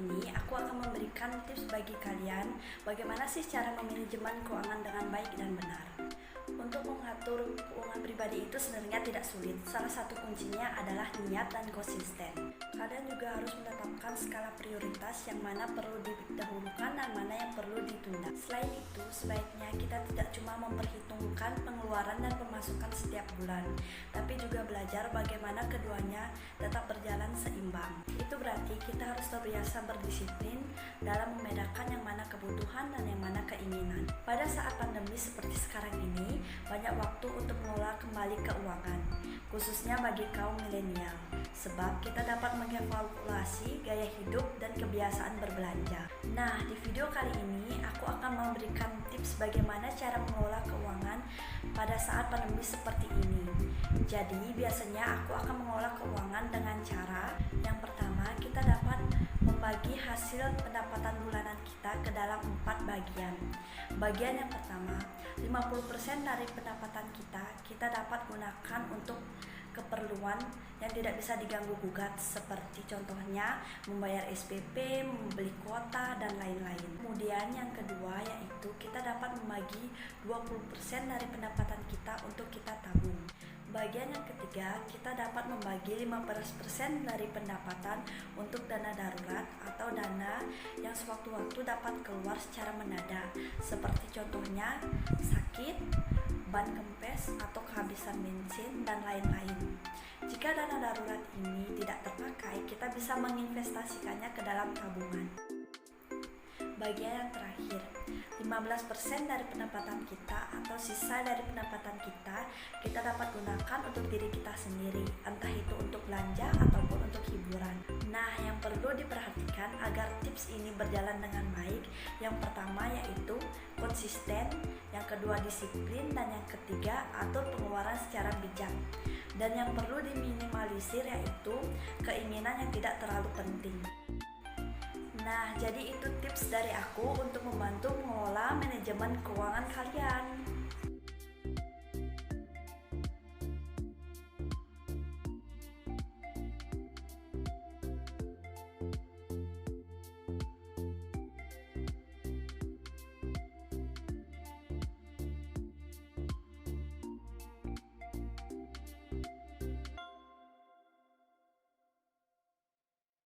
ini aku akan memberikan tips bagi kalian bagaimana sih cara memanajemen keuangan dengan baik dan benar. Untuk mengatur keuangan pribadi itu sebenarnya tidak sulit. Salah satu kuncinya adalah niat dan konsisten. Kalian juga harus menetapkan skala prioritas yang mana perlu didahulukan dan mana yang perlu ditunda. Selain itu, sebaiknya kita tidak cuma memperhitungkan pengeluaran dan pemasukan setiap bulan, tapi juga belajar bagaimana keduanya tetap berjalan seimbang. Itu berarti kita harus terbiasa berdisiplin dalam membedakan yang mana kebutuhan dan yang mana keinginan. Pada saat pandemi seperti sekarang ini, banyak waktu untuk mengelola kembali keuangan, khususnya bagi kaum milenial, sebab kita dapat mengevaluasi gaya hidup dan kebiasaan berbelanja. Nah, di video kali ini aku akan memberikan tips bagaimana cara mengelola keuangan pada saat pandemi seperti ini. Jadi, biasanya aku akan mengelola keuangan dengan cara yang pertama, kita dapat membagi hasil pendapatan bulanan kita ke dalam 4 bagian. Bagian yang pertama, 50% dari pendapatan kita dapat gunakan untuk keperluan yang tidak bisa diganggu gugat, seperti contohnya membayar SPP, membeli kuota, dan lain-lain. Kemudian yang kedua yaitu kita dapat membagi 20% dari pendapatan kita untuk kita tabung. Bagian yang ketiga, kita dapat membagi 15% dari pendapatan untuk dana darurat atau dana yang sewaktu-waktu dapat keluar secara mendadak, seperti contohnya sakit, ban kempes, atau kehabisan bensin, dan lain-lain. Jika dana darurat ini tidak terpakai, kita bisa menginvestasikannya ke dalam tabungan. Bagian yang terakhir, 15% dari pendapatan kita atau sisa dari pendapatan kita dapat gunakan untuk diri kita sendiri, entah itu untuk belanja ataupun untuk hiburan. Nah, yang perlu diperhatikan agar tips ini berjalan dengan baik, yang pertama yaitu konsisten, yang kedua disiplin, dan yang ketiga atur pengeluaran secara bijak. Dan yang perlu diminimalisir yaitu keinginan yang tidak terlalu penting. Nah, jadi itu tips dari aku untuk membantu mengelola manajemen keuangan kalian.